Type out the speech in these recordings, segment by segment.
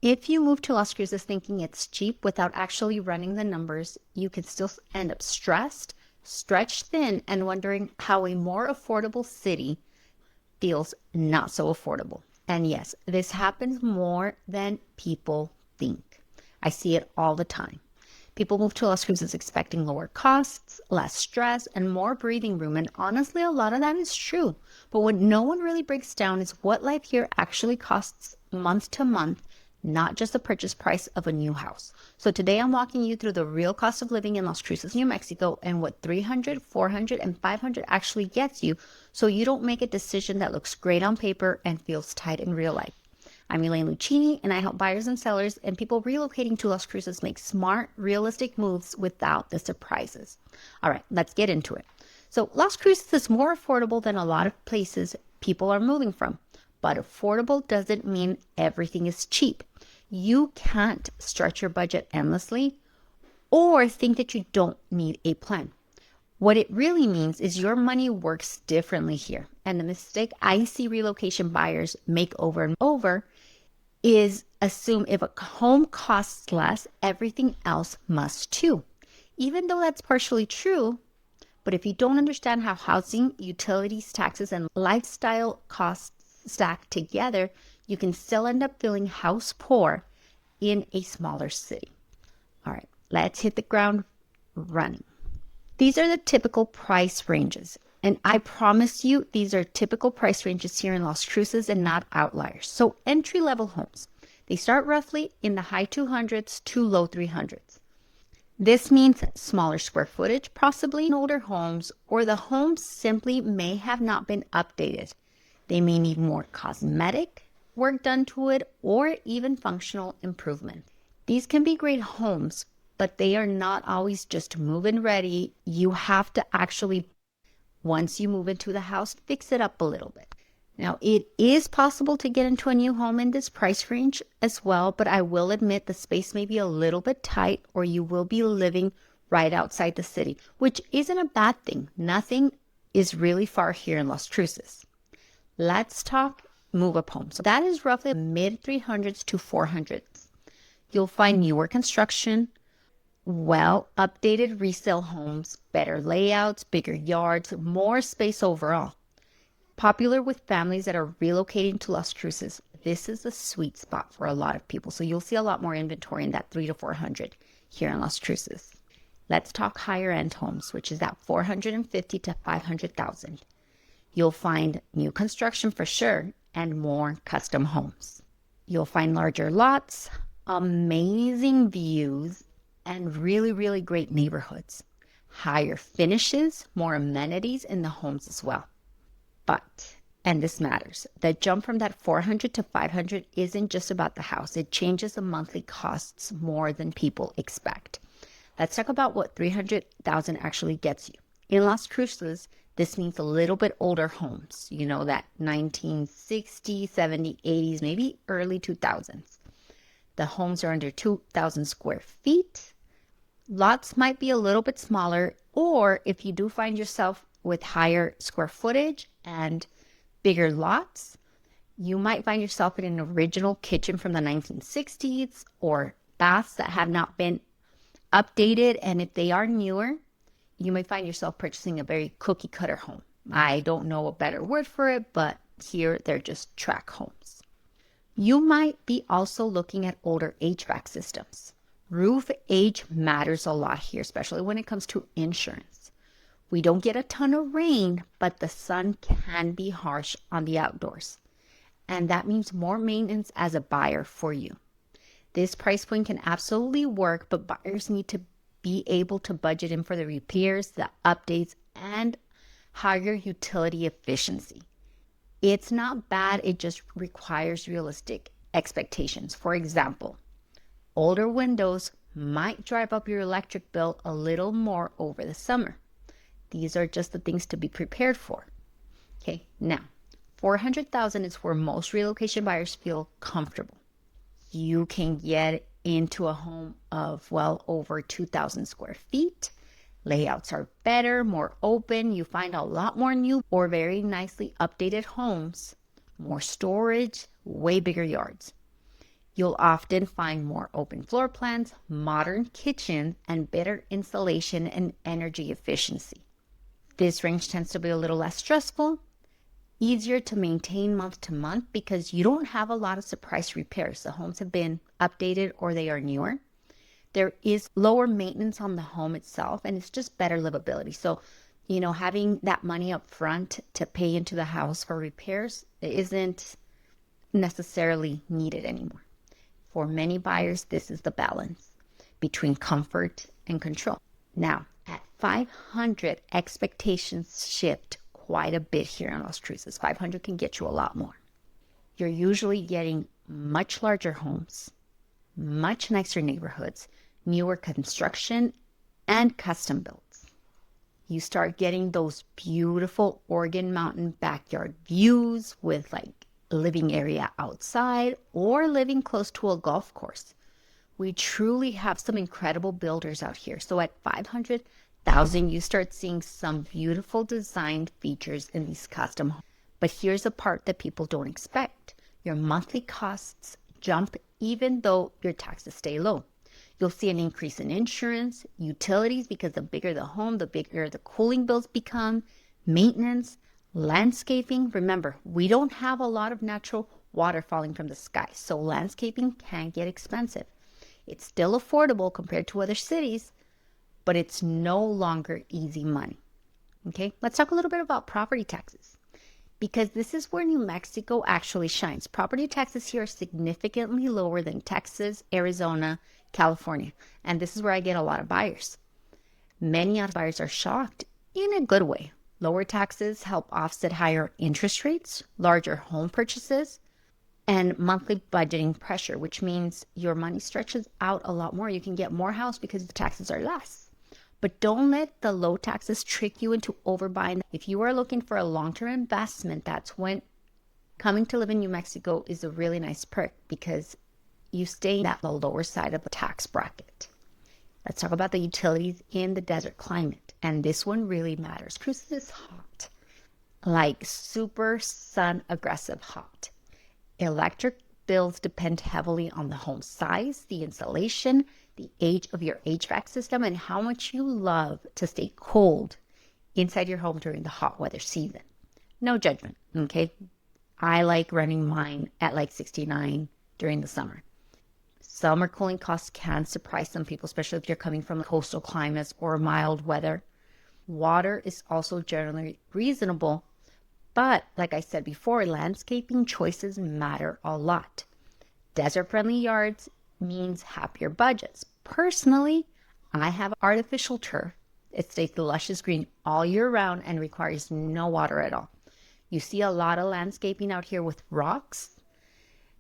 If you move to Las Cruces thinking it's cheap without actually running the numbers, you can still end up stressed, stretched thin, and wondering how a more affordable city feels not so affordable. And yes, this happens more than people think. I see it all the time. People move to Las Cruces expecting lower costs, less stress, and more breathing room. And honestly, a lot of that is true. But what no one really breaks down is what life here actually costs month to month, not just the purchase price of a new house. So today I'm walking you through the real cost of living in Las Cruces, New Mexico, and what 300, 400, and 500 actually gets you, so you don't make a decision that looks great on paper and feels tight in real life. I'm Elaine Lucchini, and I help buyers and sellers and people relocating to Las Cruces make smart, realistic moves without the surprises. All right, let's get into it. So Las Cruces is more affordable than a lot of places people are moving from, but affordable doesn't mean everything is cheap. You can't stretch your budget endlessly or think that you don't need a plan. What it really means is your money works differently here. And the mistake I see relocation buyers make over and over is assume if a home costs less, everything else must too. Even though that's partially true, but if you don't understand how housing, utilities, taxes, and lifestyle costs stack together, you can still end up feeling house poor in a smaller city. All right, let's hit the ground running. These are the typical price ranges. And I promise you, these are typical price ranges here in Las Cruces and not outliers. So entry-level homes, they start roughly in the high 200s to low 300s. This means smaller square footage, possibly in older homes, or the homes simply may have not been updated. They may need more cosmetic work done to it or even functional improvement. These can be great homes, but they are not always just move-in ready. You have to actually, once you move into the house, fix it up a little bit. Now, it is possible to get into a new home in this price range as well, but I will admit the space may be a little bit tight or you will be living right outside the city, which isn't a bad thing. Nothing is really far here in Las Cruces. Let's talk move-up homes. So that is roughly mid 300s to 400s. You'll find newer construction, well updated resale homes, better layouts, bigger yards, more space overall. Popular with families that are relocating to Las Cruces, this is a sweet spot for a lot of people. So you'll see a lot more inventory in that 3 to 400 here in Las Cruces. Let's talk higher end homes, which is that 450 to 500,000. You'll find new construction for sure and more custom homes. You'll find larger lots, amazing views, and really, really great neighborhoods. Higher finishes, more amenities in the homes as well. But, and this matters, the jump from that 400 to 500 isn't just about the house. It changes the monthly costs more than people expect. Let's talk about what 300,000 actually gets you. In Las Cruces, this means a little bit older homes, you know, that 1960s, 70s, 80s, maybe early 2000s. The homes are under 2,000 square feet. Lots might be a little bit smaller, or if you do find yourself with higher square footage and bigger lots, you might find yourself in an original kitchen from the 1960s or baths that have not been updated. And if they are newer, you may find yourself purchasing a very cookie cutter home. I don't know a better word for it, but here they're just track homes. You might be also looking at older HVAC systems. Roof age matters a lot here, especially when it comes to insurance. We don't get a ton of rain, but the sun can be harsh on the outdoors. And that means more maintenance as a buyer for you. This price point can absolutely work, but buyers need to be able to budget in for the repairs, the updates, and higher utility efficiency. It's not bad, it just requires realistic expectations. For example, older windows might drive up your electric bill a little more over the summer. These are just the things to be prepared for. Okay, now, 400,000 is where most relocation buyers feel comfortable. You can get into a home of well over 2,000 square feet. Layouts are better, more open. You find a lot more new or very nicely updated homes, more storage, way bigger yards. You'll often find more open floor plans, modern kitchens, and better insulation and energy efficiency. This range tends to be a little less stressful, easier to maintain month to month because you don't have a lot of surprise repairs. The homes have been updated or they are newer. There is lower maintenance on the home itself, and it's just better livability. So, having that money up front to pay into the house for repairs isn't necessarily needed anymore. For many buyers, this is the balance between comfort and control. Now, at 500, expectations shift quite a bit here in Las Cruces. 500 can get you a lot more. You're usually getting much larger homes, much nicer neighborhoods, newer construction, and custom builds. You start getting those beautiful Organ Mountain backyard views with living area outside or living close to a golf course. We truly have some incredible builders out here. So at 500,000, you start seeing some beautiful design features in these custom homes. But here's the part that people don't expect. Your monthly costs jump even though your taxes stay low. You'll see an increase in insurance, utilities, because the bigger the home, the bigger the cooling bills become, maintenance, landscaping. Remember, we don't have a lot of natural water falling from the sky, so landscaping can get expensive. It's still affordable compared to other cities, but it's no longer easy money. Okay, let's talk a little bit about property taxes, because this is where New Mexico actually shines. Property taxes here are significantly lower than Texas, Arizona, California, and this is where I get a lot of buyers. Many buyers are shocked in a good way. Lower taxes help offset higher interest rates, larger home purchases, and monthly budgeting pressure, which means your money stretches out a lot more. You can get more house because the taxes are less. But don't let the low taxes trick you into overbuying. If you are looking for a long-term investment, that's when coming to live in New Mexico is a really nice perk, because you stay at the lower side of the tax bracket. Let's talk about the utilities in the desert climate. And this one really matters. Cruces is hot, like super sun aggressive hot. Electric bills depend heavily on the home size, the insulation, the age of your HVAC system, and how much you love to stay cold inside your home during the hot weather season. No judgment, okay? I like running mine at 69 during the summer. Summer cooling costs can surprise some people, especially if you're coming from coastal climates or mild weather. Water is also generally reasonable, but like I said before, landscaping choices matter a lot. Desert-friendly yards means happier budgets. Personally, I have artificial turf. It stays luscious green all year round and requires no water at all. You see a lot of landscaping out here with rocks.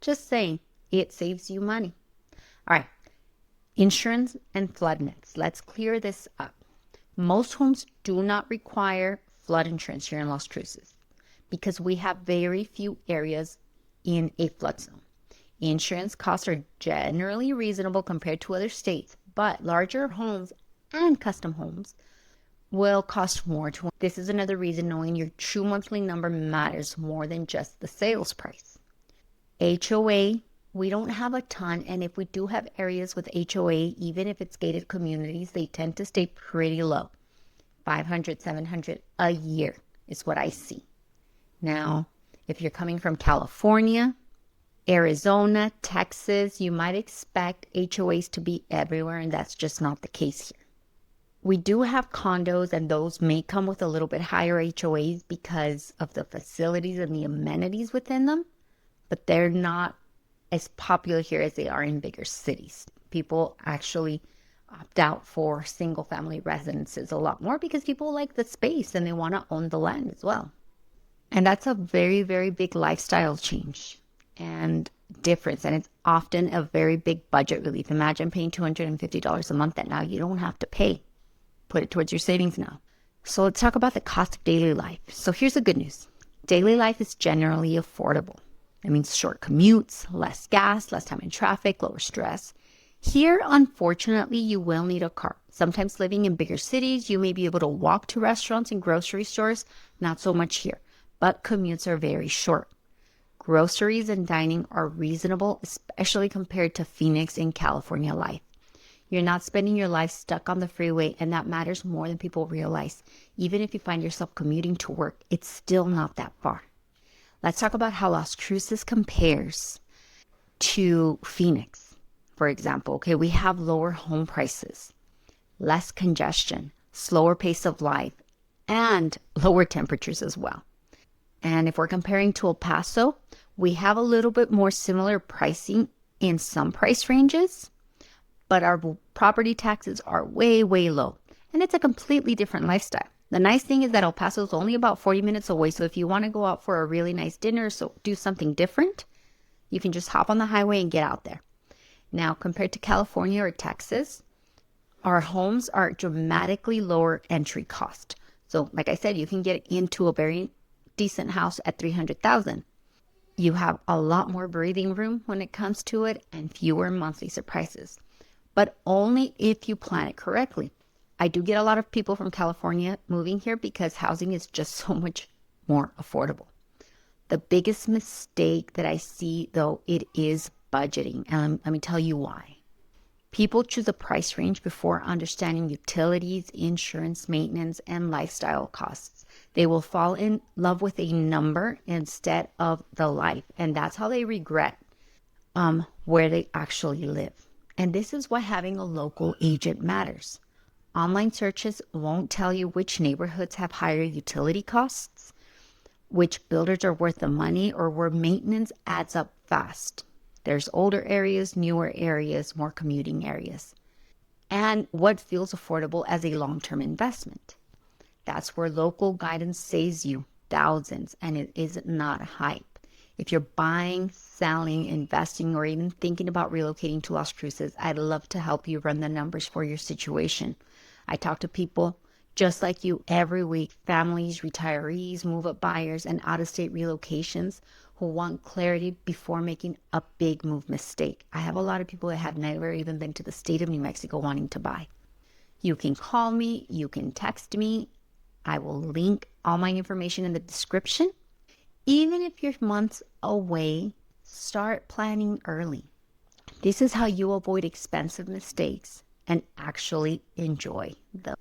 Just saying, it saves you money. All right, insurance and flood nets. Let's clear this up. Most homes do not require flood insurance here in Las Cruces because we have very few areas in a flood zone. Insurance costs are generally reasonable compared to other states, but larger homes and custom homes will cost more. This is another reason knowing your true monthly number matters more than just the sales price. HOA, we don't have a ton, and if we do have areas with HOA, even if it's gated communities, they tend to stay pretty low. 500, 700 a year is what I see. Now, if you're coming from California, Arizona, Texas, you might expect HOAs to be everywhere, and that's just not the case here. We do have condos, and those may come with a little bit higher HOAs because of the facilities and the amenities within them, but they're not as popular here as they are in bigger cities. People actually opt out for single family residences a lot more because people like the space and they want to own the land as well. And that's a very, very big lifestyle change and difference. And it's often a very big budget relief. Imagine paying $250 a month that now you don't have to pay. Put it towards your savings now. So let's talk about the cost of daily life. So here's the good news. Daily life is generally affordable. It means short commutes, less gas, less time in traffic, lower stress. Here, unfortunately, you will need a car. Sometimes living in bigger cities, you may be able to walk to restaurants and grocery stores. Not so much here, but commutes are very short. Groceries and dining are reasonable, especially compared to Phoenix and California life. You're not spending your life stuck on the freeway, and that matters more than people realize. Even if you find yourself commuting to work, it's still not that far. Let's talk about how Las Cruces compares to Phoenix, for example. Okay, we have lower home prices, less congestion, slower pace of life, and lower temperatures as well. And if we're comparing to El Paso, we have a little bit more similar pricing in some price ranges, but our property taxes are way, way low. And it's a completely different lifestyle. The nice thing is that El Paso is only about 40 minutes away. So if you want to go out for a really nice dinner, so do something different, you can just hop on the highway and get out there. Now, compared to California or Texas, our homes are dramatically lower entry cost. So like I said, you can get into a very decent house at 300,000. You have a lot more breathing room when it comes to it and fewer monthly surprises, but only if you plan it correctly. I do get a lot of people from California moving here because housing is just so much more affordable. The biggest mistake that I see, though, it is budgeting. And let me tell you why. People choose a price range before understanding utilities, insurance, maintenance, and lifestyle costs. They will fall in love with a number instead of the life. And that's how they regret where they actually live. And this is why having a local agent matters. Online searches won't tell you which neighborhoods have higher utility costs, which builders are worth the money, or where maintenance adds up fast. There's older areas, newer areas, more commuting areas, and what feels affordable as a long-term investment. That's where local guidance saves you thousands, and it is not hype. If you're buying, selling, investing, or even thinking about relocating to Las Cruces, I'd love to help you run the numbers for your situation. I talk to people just like you every week, families, retirees, move-up buyers, and out-of-state relocations who want clarity before making a big move mistake. I have a lot of people that have never even been to the state of New Mexico wanting to buy. You can call me, you can text me. I will link all my information in the description. Even if you're months away, start planning early. This is how you avoid expensive mistakes and actually enjoy them.